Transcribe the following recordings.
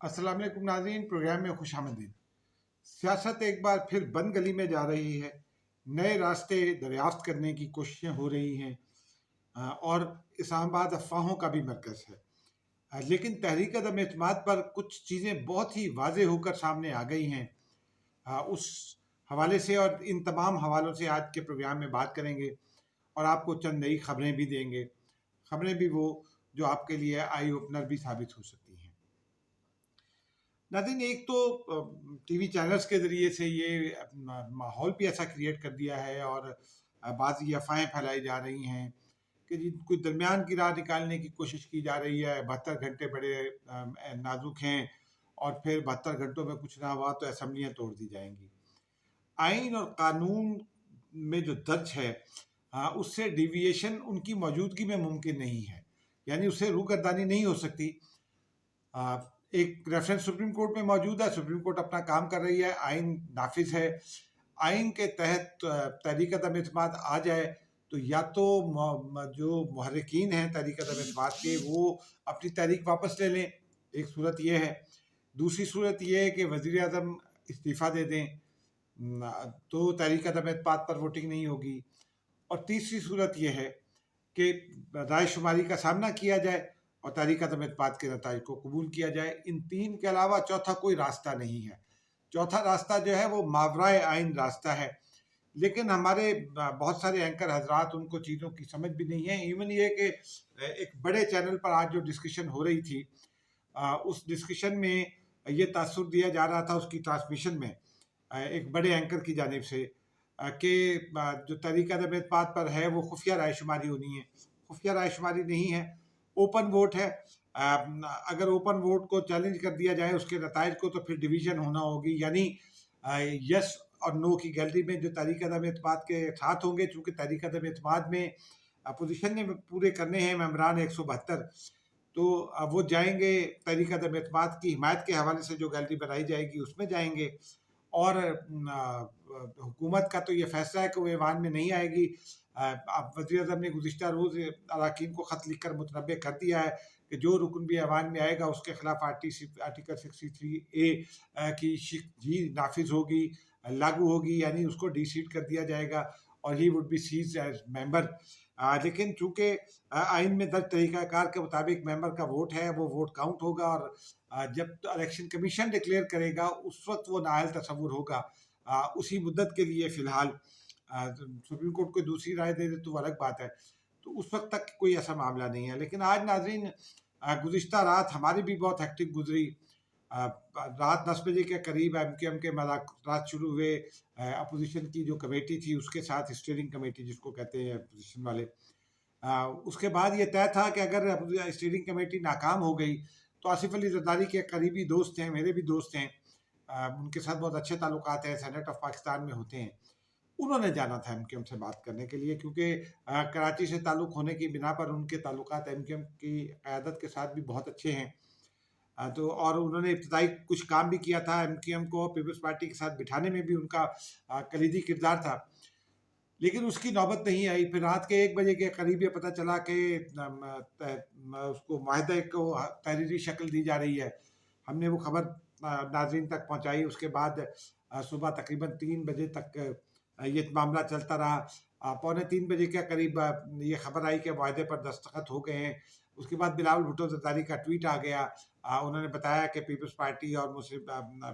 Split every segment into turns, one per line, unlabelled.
अस्सलाम वालेकुम नाज़रीन, प्रोग्राम में खुश आमदीद। सियासत एक बार फिर बंद गली में जा रही है। नए रास्ते दरियाफ्त करने की कोशिशें हो रही हैं और इस्लामाबाद अफवाहों का भी मरकज़ है। लेकिन तहरीक अदम एतमाद पर कुछ चीज़ें बहुत ही वाज़ेह होकर सामने आ गई हैं। उस हवाले से और इन तमाम हवालों से आज के प्रोग्राम में बात करेंगे और आपको चंद नई खबरें भी देंगे। खबरें भी वो जो आपके लिए आई ओपनर भी साबित हो सकती हैं। नाज़रीन, एक तो टीवी चैनल्स के ज़रिए से ये माहौल भी ऐसा क्रिएट कर दिया है और बाज़ ये अफ़वाहें फैलाई जा रही हैं कि जी कोई दरमियान की राह निकालने की कोशिश की जा रही है। 72 घंटे बड़े नाज़ुक हैं और फिर 72 घंटों में कुछ ना हुआ तो असेंबलियाँ तोड़ दी जाएंगी। आइन और कानून में जो दर्ज है उससे डिविएशन उनकी मौजूदगी में मुमकिन नहीं है, यानी उससे रूगर्दानी नहीं हो सकती। एक रेफरेंस सुप्रीम कोर्ट में मौजूद है, सुप्रीम कोर्ट अपना काम कर रही है, आइन नाफिज है। आइन के तहत तहरीक अदम एतमाद आ जाए तो या तो जो मुहर्रिकीन हैं तहरीक अदम एतमाद के वो अपनी तहरीक वापस ले लें, एक सूरत ये है। दूसरी सूरत ये है कि वज़ीर आज़म इस्तीफ़ा दे दें, तो तहरीक अदम एतमाद पर वोटिंग नहीं होगी। और तीसरी सूरत यह है कि राय शुमारी का सामना किया जाए और तहरीक अदम एतमाद के नताइज को कबूल किया जाए। इन तीन के अलावा चौथा कोई रास्ता नहीं है। चौथा रास्ता जो है वो मावराए आइन रास्ता है, लेकिन हमारे बहुत सारे एंकर हजरात उनको चीज़ों की समझ भी नहीं है। इवन ये कि एक बड़े चैनल पर आज जो डिस्कशन हो रही थी उस डिस्कशन में ये तासुर दिया जा रहा था उसकी ट्रांसमिशन में एक बड़े एंकर की जानिब से कि जो तहरीक अदम एतमाद पर है वो खुफिया राय शुमारी होनी है। खुफिया राय शुमारी नहीं है, ओपन वोट है। अगर ओपन वोट को चैलेंज कर दिया जाए उसके नताइज को तो फिर डिवीज़न होना होगी, यानी यस और नो की गैलरी में जो तहरीक अदम एतमाद के साथ होंगे, चूँकि तहरीक अदम एतमाद में अपोजिशन ने पूरे करने हैं मेंबरान 172, तो वो जाएंगे तहरीक अदम एतमाद की हिमायत के हवाले से जो गैलरी बनाई जाएगी उसमें जाएंगे। और हुकूमत का तो ये फैसला है कि वो ईवान में नहीं आएगी। अब वज़ीर आज़म ने गुज़िश्ता रोज़ अरकान को ख़त लिख कर मुतनब्बे कर दिया है कि जो रुकन भी ईवान में आएगा उसके खिलाफ आर्टिकल 63A की जी नाफिज होगी, लागू होगी, यानी उसको डिसीट कर दिया जाएगा और he would be cease as member. लेकिन चूँकि आइन में दर्ज तरीक़ाकार के मुताबिक मेंबर का वोट है, वो वोट काउंट होगा और जब इलेक्शन कमीशन डिक्लेयर करेगा उस वक्त वो नाअहल तसव्वुर होगा। उसी मुद्दत के लिए फ़िलहाल सुप्रीम कोर्ट कोई दूसरी राय दे दे तो अलग बात है, तो उस वक्त तक कोई ऐसा मामला नहीं है। लेकिन आज नाज़रीन, गुज़िश्ता रात हमारी भी बहुत हेक्टिक गुजरी। रात 10 बजे के करीब MQM के मुज़ाकरात शुरू हुए अपोजिशन की जो कमेटी थी उसके साथ, स्टीयरिंग कमेटी जिसको कहते हैं अपोजिशन वाले। उसके बाद ये तय था कि अगर स्टीयरिंग कमेटी नाकाम हो गई तो आसिफ अली जरदारी के करीबी दोस्त हैं, मेरे भी दोस्त हैं, उनके साथ बहुत अच्छे ताल्लुकात हैं, सेनेट ऑफ पाकिस्तान में होते हैं। उन्होंने जाना था MQM से बात करने के लिए, क्योंकि कराची से ताल्लुक़ होने की बिना पर उनके ताल्लुकात MQM की क़यादत के साथ भी बहुत अच्छे हैं। तो और उन्होंने इब्तदाई कुछ काम भी किया था, MQM को पीपल्स पार्टी के साथ बिठाने में भी उनका कलीदी किरदार था। लेकिन उसकी नौबत नहीं आई। फिर रात के 1 बजे के करीब ये पता चला कि उसको माहदे को तहरीरी शक्ल दी जा रही है। हमने वो खबर नाज़रीन तक पहुंचाई। उसके बाद सुबह तकरीबन 3 बजे तक ये मामला चलता रहा। पौने 3 बजे के करीब ये खबर आई कि माहदे पर दस्तखत हो गए हैं। उसके बाद बिलावल भुट्टो जरदारी का ट्वीट आ गया। उन्होंने बताया कि पीपल्स पार्टी और मुस्लिम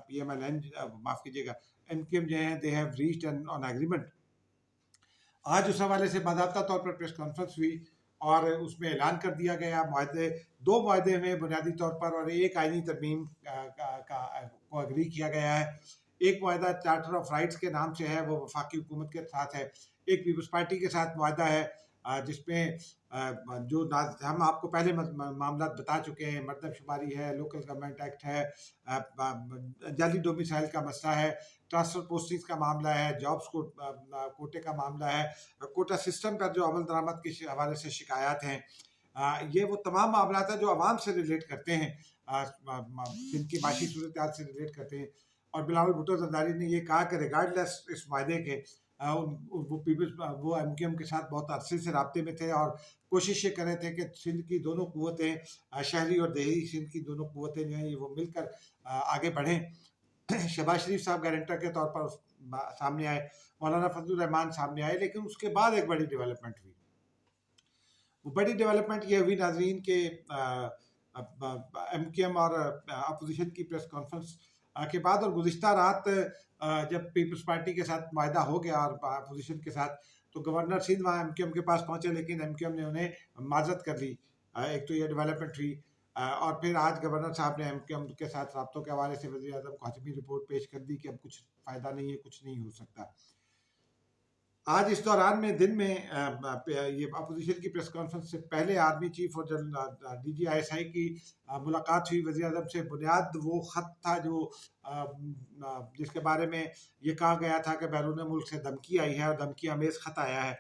PMLN, माफ़ कीजिएगा, MQM जो हैं, they have reached on agreement. आज उस हवाले से बाज़ाब्ता तौर पर प्रेस कॉन्फ्रेंस हुई और उसमें ऐलान कर दिया गया माहदे, 2 माहदे में बुनियादी तौर पर और एक आइनी तरमीम को एग्री किया गया है। एक माहदा चार्टर ऑफ राइट्स के नाम से है, वो वफाकी हुकूमत के साथ है। एक पीपल्स पार्टी के साथ माहदा है जिसमें जो हम आपको पहले मामला बता चुके हैं, मरदमशुमारी है, लोकल गवर्नमेंट एक्ट है, जाली डोमिसाइल का मसला है, ट्रांसफर पोस्टिंग्स का मामला है, जॉब्स को कोटे का मामला है, कोटा सिस्टम पर जो अमल दरामद के हवाले से शिकायत हैं, ये वो तमाम मामला है जो आवाम से रिलेट करते हैं, जिनकी माशी सूरत हाल से रिलेट करते हैं। और बिलावल भुट्टो जरदारी ने ये कहा कि रिगार्डलेस इस वायदे के वो MQM के साथ बहुत अरसे से राब्ते में थे और कोशिश ये कर रहे थे कि सिंध की दोनों कुव्वतें, शहरी और देही सिंध की दोनों कुव्वतें जो हैं वो मिलकर आगे बढ़ें। शहबाज शरीफ साहब गारंटर के तौर पर सामने आए, मौलाना फजलुर रहमान सामने आए, लेकिन उसके बाद एक बड़ी डेवलपमेंट हुई। वो बड़ी डेवलपमेंट ये हुई नाजरीन के MQM और अपोजिशन की प्रेस कॉन्फ्रेंस के बाद और गुज़िश्ता रात जब पीपल्स पार्टी के साथ मायदा हो गया और अपोजिशन के साथ, तो गवर्नर सिंध वहाँ MQM के पास पहुँचे, लेकिन MQM ने उन्हें माजरत कर ली। एक तो ये डेवलपमेंट हुई और फिर आज गवर्नर साहब ने MQM के साथ राब्तों के हवाले से वज़ीर आज़म को हतमी रिपोर्ट पेश कर दी कि अब कुछ फ़ायदा नहीं है, कुछ नहीं हो सकता। आज इस दौरान में दिन में ये अपोजिशन की प्रेस कॉन्फ्रेंस से पहले आर्मी चीफ और जनरल DG ISI की मुलाकात हुई वज़ीर आज़म से। बुनियाद वो ख़त था जो जिसके बारे में ये कहा गया था कि बैरून मुल्क से धमकी आई है और धमकी अमेज़ ख़त आया है।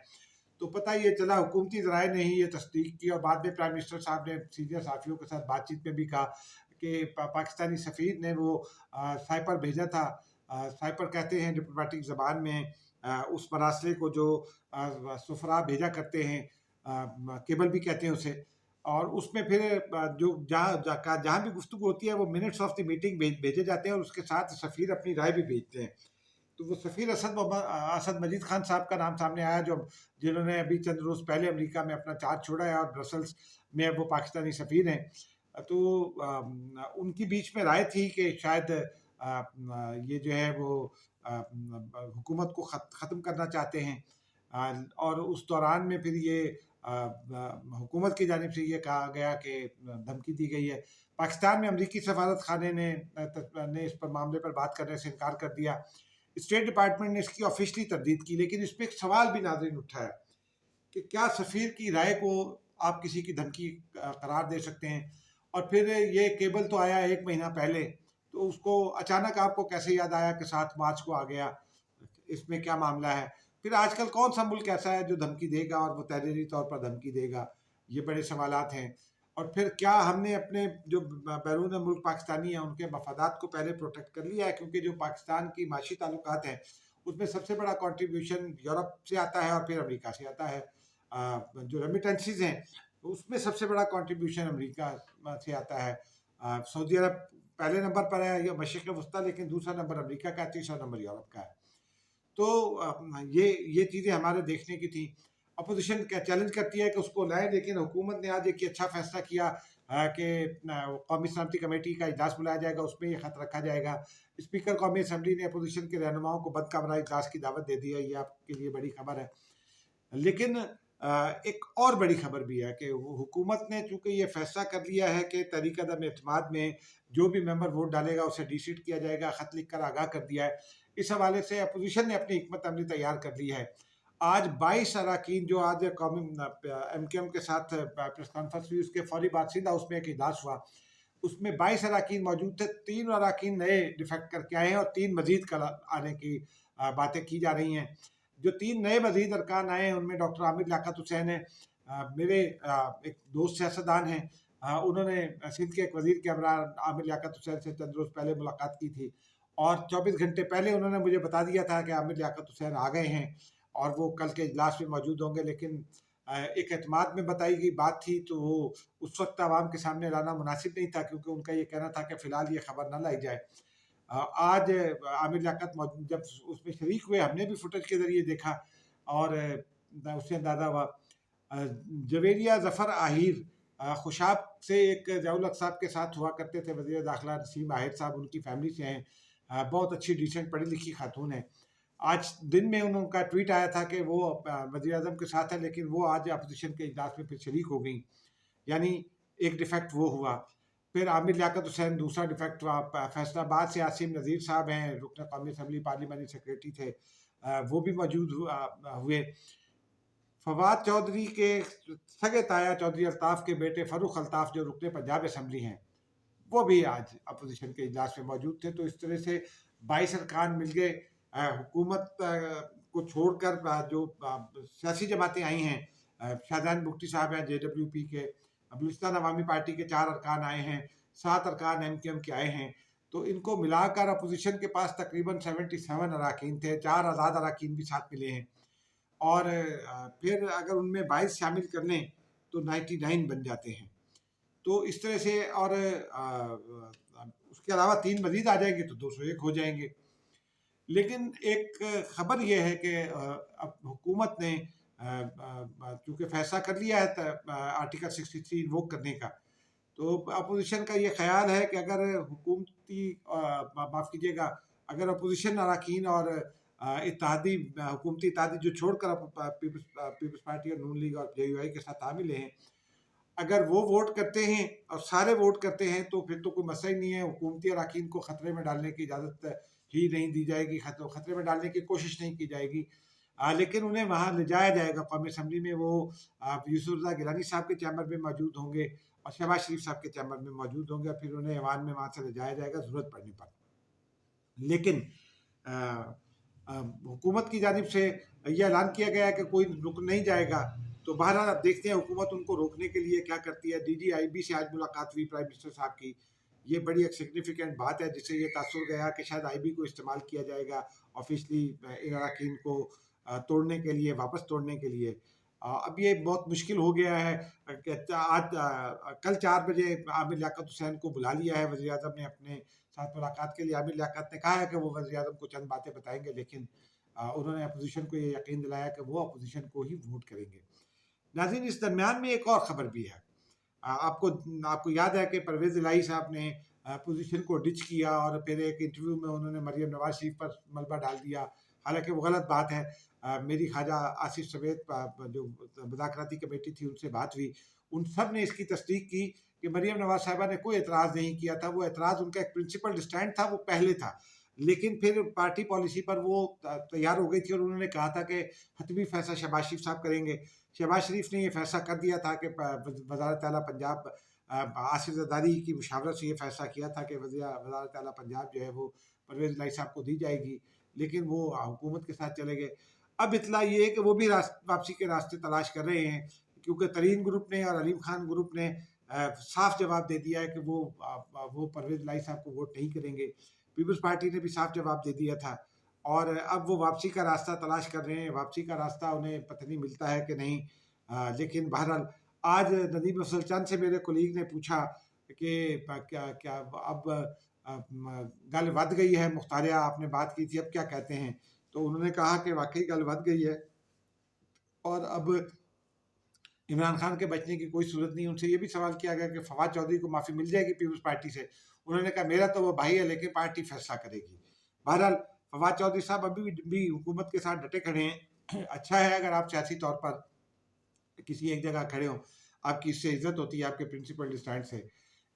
तो पता ये चला, हुकूमती ज़राए ने ही ये तस्दीक की और बाद में प्राइम मिनिस्टर साहब ने सीनियर सहाफ़ियों के साथ बातचीत में भी कहा कि पाकिस्तानी सफ़ीर ने वो साइपर भेजा था। साइपर कहते हैं डिप्लोमेटिक ज़बान में उस मरासले को जो सुफरा भेजा करते हैं, केबल भी कहते हैं उसे, और उसमें फिर जो जहाँ भी गुफ्तगू होती है वो मिनट्स ऑफ द मीटिंग भेजे जाते हैं और उसके साथ सफ़ीर अपनी राय भी भेजते हैं। तो वो सफ़ीर असद मजीद खान साहब का नाम सामने आया, जो जिन्होंने अभी चंद रोज़ पहले अमेरिका में अपना चार्ज छोड़ा है और ब्रसल्स में वो पाकिस्तानी सफ़ीर हैं। तो उनकी बीच में राय थी कि शायद ये जो है वो हुकूमत को ख़त्म करना चाहते हैं और उस दौरान में फिर ये हुकूमत की जानिब से ये कहा गया कि धमकी दी गई है। पाकिस्तान में अमरीकी सफारत खाने ने इस पर मामले पर बात करने से इनकार कर दिया। स्टेट डिपार्टमेंट ने इसकी ऑफिशियली तरदीद की, लेकिन इस पर एक सवाल भी नाज़रीन उठा है कि क्या सफ़ीर की राय को आप किसी की धमकी करार दे सकते हैं? और फिर ये केबल तो आया 1 महीना पहले, तो उसको अचानक आपको कैसे याद आया कि 7 मार्च को आ गया? इसमें क्या मामला है? फिर आजकल कौन सा मुल्क ऐसा है जो धमकी देगा और वो तहरीरी तौर पर धमकी देगा? ये बड़े सवालात हैं। और फिर क्या हमने अपने जो बैरून मुल्क पाकिस्तानी हैं उनके मफादात को पहले प्रोटेक्ट कर लिया है? क्योंकि जो पाकिस्तान की माशी ताल्लुकात हैं उसमें सबसे बड़ा कंट्रीब्यूशन यूरोप से आता है और फिर अमेरिका से आता है। जो रेमिटेंसीज हैं उसमें सबसे बड़ा कंट्रीब्यूशन अमेरिका से आता है। सऊदी अरब पहले नंबर पर है या मशरिक़ वस्ता, लेकिन दूसरा नंबर अमेरिका का है, तीसरा नंबर यूरोप का है। तो ये चीज़ें हमारे देखने की थी। अपोजिशन क्या चैलेंज करती है कि उसको लाएं, लेकिन हुकूमत ने आज एक अच्छा फैसला किया कि कौमी सलामती कमेटी का इजलास बुलाया जाएगा, उसमें ये खत रखा जाएगा। स्पीकर कौमी असम्बली ने अपोजिशन के रहनुमाओं को बंद कमरा इजलास की दावत दे दी है, ये आपके लिए बड़ी खबर है। लेकिन एक और बड़ी खबर भी है कि हुकूमत ने चूँकि ये फैसला कर लिया है कि तहरीक अदम एतमाद में जो भी मेंबर वोट डालेगा उसे डिसीट किया जाएगा, ख़त लिख कर आगाह कर दिया है। इस हवाले से अपोजिशन ने अपनी हिकमत अमली तैयार कर ली है। आज 22 अरकान जो आज कौमी MQM के साथ प्रेस कॉन्फ्रेंस हुई, उसके फौरी बाद सिंध हाउस में एक इजलास हुआ। उसमें 22 अरकान मौजूद थे। 3 अरकान नए डिफेक्ट करके आए हैं और 3 मजीद कल आने की बातें की जा रही हैं। जो 3 नए मजीद अरकान आए हैं उनमें डॉक्टर आमिर लियाकत हुसैन है। मेरे एक दोस्त सियासतदान हैं, उन्होंने सिंध के एक वज़ीर के हमरा आमिर लियाकत हुसैन से चंद रोज़ पहले मुलाकात की थी और 24 घंटे पहले उन्होंने मुझे बता दिया था कि आमिर लियाकत हुसैन आ गए हैं और वो कल के इजलास में मौजूद होंगे। लेकिन एक एतमाद में बताई गई बात थी, तो वो उस वक्त आवाम के सामने लाना मुनासिब नहीं था, क्योंकि उनका ये कहना था कि फ़िलहाल ये खबर न लाई जाए। आज आमिर लियाकत जब उसमें शरीक हुए, हमने भी फुटेज के ज़रिए देखा और उससे अंदाज़ा हुआ। जवेरिया ज़फ़र आहिर खुशाब से एक ज़ियाउल हक़ साहब के साथ हुआ करते थे, वज़ीर दाखिला नसीम आहिर साहब उनकी फैमिली से हैं। बहुत अच्छी डिसेंट पढ़ी लिखी खातून है। आज दिन में उनका ट्वीट आया था कि वो वज़ीर आज़म के साथ है, लेकिन वो आज अपोजिशन के इजलास में फिर शरीक हो गई, यानी एक डिफेक्ट वो हुआ। फिर आमिर लियाकत हुसैन दूसरा डिफेक्ट हुआ। फैसलाबाद से आसिम नज़ीर साहब हैं, रुकन कौमी असम्बली पार्लियामानी सेक्रेटरी थे, वो भी मौजूद हुए। फवाद चौधरी के सगे ताया चौधरी अल्ताफ़ के बेटे फ़र्रुख अल्ताफ़ जो रुकन पंजाब असम्बली हैं, वो भी आज अपोजिशन के इजलास में मौजूद थे। तो इस तरह से 22 अरकान मिल गए। हुकूमत को छोड़कर जो सियासी जमातें आई हैं, शाहजान बुगटी साहब हैं JWP के, बलूचिस्तान अवामी पार्टी के 4 अरकान आए हैं, 7 अरकान MQM के आए हैं। تو ان کو ملا کر اپوزیشن کے پاس تقریباً 77 اراکین تھے، 4 آزاد اراکین بھی ساتھ ملے ہیں، اور پھر اگر ان میں 22 شامل کر لیں تو 99 بن جاتے ہیں. تو اس طرح سے، اور اس کے علاوہ 3 مزید آ جائیں گے تو 201 ہو جائیں گے. لیکن ایک خبر یہ ہے کہ اب حکومت نے چونکہ فیصلہ کر لیا ہے آرٹیکل 63 انووک کرنے کا، تو اپوزیشن کا یہ خیال ہے کہ اگر معاف کیجیے گا، اگر اپوزیشن اراکین اور اتحادی حکومتی اتحادی جو چھوڑ کر پیپلز پارٹی اور نون لیگ اور جے یو آئی کے ساتھ عامل ہیں، اگر وہ ووٹ کرتے ہیں اور سارے ووٹ کرتے ہیں تو پھر تو کوئی مسئلہ ہی نہیں ہے. حکومتی اراکین کو خطرے میں ڈالنے کی اجازت ہی نہیں دی جائے گی، خطرے میں ڈالنے کی کوشش نہیں کی جائے گی. لیکن انہیں وہاں لے جایا جائے گا. قومی اسمبلی میں وہ یوسف رضا گیلانی صاحب کے چیمبر میں موجود ہوں گے اور شہباز شریف صاحب کے چیمبر میں موجود ہوں گے، اور پھر انہیں ایوان میں وہاں سے لے جایا جائے گا ضرورت پڑنے پر. لیکن حکومت کی جانب سے یہ اعلان کیا گیا ہے کہ کوئی رک نہیں جائے گا. تو بہرحال اب دیکھتے ہیں حکومت ان کو روکنے کے لیے کیا کرتی ہے. ڈی جی آئی بی سے آج ملاقات ہوئی پرائم منسٹر صاحب کی. یہ بڑی ایک سگنیفیکنٹ بات ہے، جس سے یہ تاثر گیا کہ شاید آئی بی کو استعمال کیا جائے گا آفیشلی ان اراکین کو توڑنے کے لیے، واپس توڑنے کے لیے. اب یہ بہت مشکل ہو گیا ہے کہ آج کل 4 بجے عامر لیاقت حسین کو بلا لیا ہے وزیر اعظم نے اپنے ساتھ ملاقات کے لیے. عامر لیاقت نے کہا ہے کہ وہ وزیر اعظم کو چند باتیں بتائیں گے، لیکن انہوں نے اپوزیشن کو یہ یقین دلایا کہ وہ اپوزیشن کو ہی ووٹ کریں گے. ناظرین، اس درمیان میں ایک اور خبر بھی ہے. آپ کو یاد ہے کہ پرویز الہی صاحب نے اپوزیشن کو ڈچ کیا اور پھر ایک انٹرویو میں انہوں نے مریم نواز شریف پر ملبہ ڈال دیا. حالانکہ وہ غلط بات ہے. میری خواجہ آصف سوید جو مذاکراتی کمیٹی تھی ان سے بات ہوئی، ان سب نے اس کی تصدیق کی کہ مریم نواز صاحبہ نے کوئی اعتراض نہیں کیا تھا. وہ اعتراض ان کا ایک پرنسپل اسٹینڈ تھا، وہ پہلے تھا، لیکن پھر پارٹی پالیسی پر وہ تیار ہو گئی تھی اور انہوں نے کہا تھا کہ حتمی فیصلہ شہباز شریف صاحب کریں گے. شہباز شریف نے یہ فیصلہ کر دیا تھا کہ وزارت اعلیٰ پنجاب آصف زرداری کی مشاورت سے یہ فیصلہ کیا تھا کہ وزارت اعلیٰ پنجاب جو ہے وہ پرویز الہی صاحب کو دی جائے گی، لیکن وہ حکومت کے ساتھ چلے گئے. اب اطلاع یہ ہے کہ وہ بھی واپسی کے راستے تلاش کر رہے ہیں، کیونکہ ترین گروپ نے اور علیم خان گروپ نے صاف جواب دے دیا ہے کہ وہ پرویز الہی صاحب کو ووٹ نہیں کریں گے. پیپلز پارٹی نے بھی صاف جواب دے دیا تھا، اور اب وہ واپسی کا راستہ تلاش کر رہے ہیں. واپسی کا راستہ انہیں پتہ نہیں ملتا ہے کہ نہیں. لیکن بہرحال آج ندیم افضل چند سے میرے کولیگ نے پوچھا کہ کیا اب گل ود گئی ہے، مختاریہ آپ نے بات کی تھی، اب کیا کہتے ہیں؟ تو انہوں نے کہا کہ واقعی گل ود گئی ہے اور اب عمران خان کے بچنے کی کوئی صورت نہیں. ان سے یہ بھی سوال کیا گیا کہ فواد چودھری کو معافی مل جائے گی پیپلز پارٹی سے. انہوں نے کہا میرا تو وہ بھائی ہے، لیکن پارٹی فیصلہ کرے گی. بہرحال فواد چودھری صاحب ابھی بھی حکومت کے ساتھ ڈٹے کھڑے ہیں. اچھا ہے اگر آپ سیاسی طور پر کسی ایک جگہ کھڑے ہوں، آپ کی اس سے عزت ہوتی ہے، آپ کے پرنسپل اسٹینڈ سے.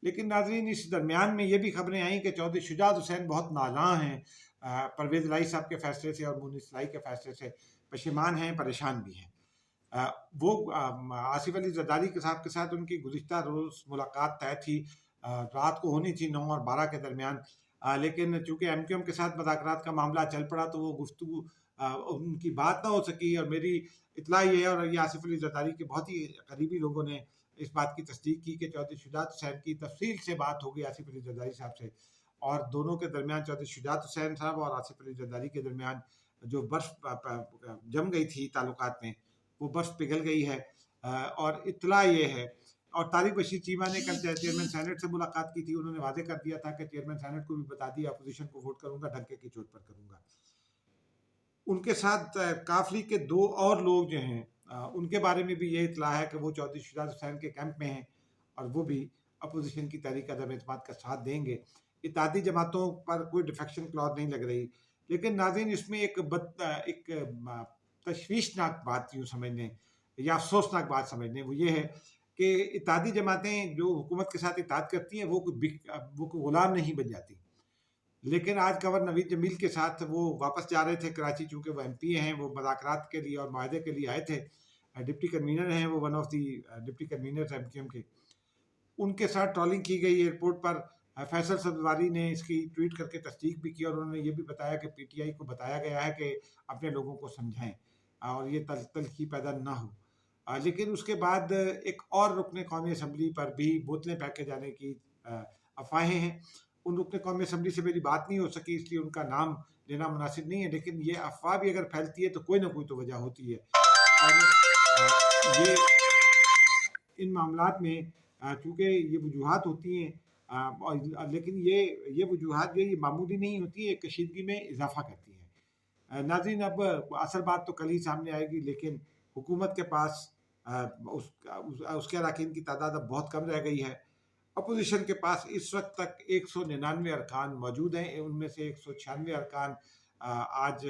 لیکن ناظرین، اس درمیان میں یہ بھی خبریں آئیں کہ چودھری شجاعت حسین بہت نالاں ہیں پرویز الہی صاحب کے فیصلے سے اور مونس الہی کے فیصلے سے، پشیمان ہیں، پریشان بھی ہیں. وہ آصف علی زرداری کے صاحب کے ساتھ ان کی گزشتہ روز ملاقات طے تھی، رات کو ہونی تھی 9 اور 12 کے درمیان. لیکن چونکہ ایم کیو ایم کے ساتھ مذاکرات کا معاملہ چل پڑا تو وہ گفتگو ان کی بات نہ ہو سکی. اور میری اطلاع یہ ہے، اور یہ آصف علی زرداری کے بہت ہی قریبی لوگوں نے اس بات کی تصدیق کی کہ چودھری شجاعت حسین کی تفصیل سے بات ہو گئی آصف علی زرداری صاحب سے، اور دونوں کے درمیان چودھری شجاعت حسین صاحب اور آصف علی زرداری کے درمیان جو برف جم گئی تھی تعلقات میں، وہ برف پگھل گئی ہے. اور اطلاع یہ ہے، اور طارق بشیر چیمہ نے کل چیئرمین سینٹ سے ملاقات کی تھی. انہوں نے واضح کر دیا تھا کہ چیئرمین سینٹ کو بھی بتا دیا اپوزیشن کو ووٹ کروں گا، ڈنکے کی چوٹ پر کروں گا. ان کے ساتھ کاف لیگ کے 2 اور لوگ جو ہیں ان کے بارے میں بھی یہ اطلاع ہے کہ وہ چودھری شجاعت حسین کے کیمپ میں ہیں اور وہ بھی اپوزیشن کی تحریک عدم اعتماد کا ساتھ دیں گے. اتحادی جماعتوں پر کوئی ڈیفیکشن کلوز نہیں لگ رہی. لیکن ناظرین، اس میں ایک تشویشناک بات یوں سمجھ لیں یا افسوسناک بات سمجھ لیں، وہ یہ ہے کہ اتحادی جماعتیں جو حکومت کے ساتھ اتحاد کرتی ہیں وہ کوئی غلام نہیں بن جاتی. لیکن آج گورنر نوید جمیل کے ساتھ وہ واپس جا رہے تھے کراچی، چونکہ وہ ایم پی ہیں، وہ مذاکرات کے لیے اور معاہدے کے لیے آئے تھے. ڈپٹی کنوینر ہیں، وہ one of the deputy convener M Q M کے. ان کے ساتھ ٹرالنگ کی گئی ایئرپورٹ پر. فیصل سبزواری نے اس کی ٹویٹ کر کے تصدیق بھی کی، اور انہوں نے یہ بھی بتایا کہ پی ٹی آئی کو بتایا گیا ہے کہ اپنے لوگوں کو سمجھائیں اور یہ تلخی پیدا نہ ہو. لیکن اس کے بعد ایک اور رکن قومی اسمبلی پر بھی بوتلیں پھینکے جانے کی افواہیں ہیں. उन रुकन कौमी असम्बली से मेरी बात नहीं हो सकी, इसलिए उनका नाम लेना मुनासिब नहीं है, लेकिन ये अफवाह भी अगर फैलती है तो कोई ना कोई तो वजह होती है। और ये इन मामलात में चूँकि ये वजूहात होती हैं, और लेकिन ये वजूहात जो है ये मामूली नहीं होती है, कशीदगी में इजाफ़ा करती हैं। नाज़रीन, अब असल बात तो कल ही सामने आएगी, लेकिन हुकूमत के पास उसके अरकान की तादाद अब बहुत कम रह गई है। अपोजिशन के पास इस वक्त तक 199 अरकान मौजूद हैं, उनमें से 196 अरकान आज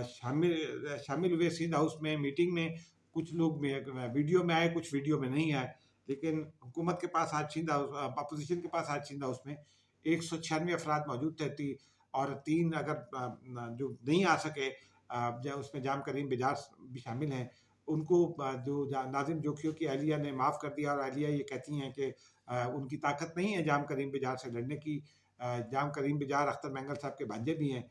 शामिल हुए सिंध हाउस में मीटिंग में। कुछ लोग में वीडियो में आए, कुछ वीडियो में नहीं आए, लेकिन हुकूमत के पास आज सिंध हाउस, अपोजिशन के पास आज सिंध हाउस में 196 अफराद मौजूद थे, और 3 अगर जो नहीं आ सके, उसमें जाम करीम बिजार भी शामिल हैं, उनको जो नाज़िम जोखियों की अहलिया ने माफ़ कर दिया, और अहलिया ये कहती हैं कि उनकी ताकत नहीं है जाम करीम बिजार से लड़ने की। जाम करीम बिजार अख्तर मैंगल साहब के भांजे भी हैं।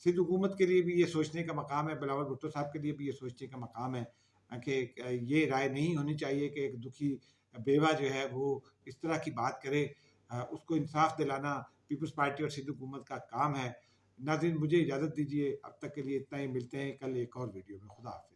सिंध हुकूमत के लिए भी ये सोचने का मकाम है, बिलावल भुट्टो साहब के लिए भी ये सोचने का मकाम है कि ये राय नहीं होनी चाहिए कि एक दुखी बेवा जो है वो इस तरह की बात करे। उसको इंसाफ दिलाना पीपल्स पार्टी और सिंध हुकूमत का काम है। नाज़रीन, मुझे इजाज़त दीजिए, अब तक के लिए इतना ही। मिलते हैं कल एक और वीडियो में। खुदा हाफ़िज़।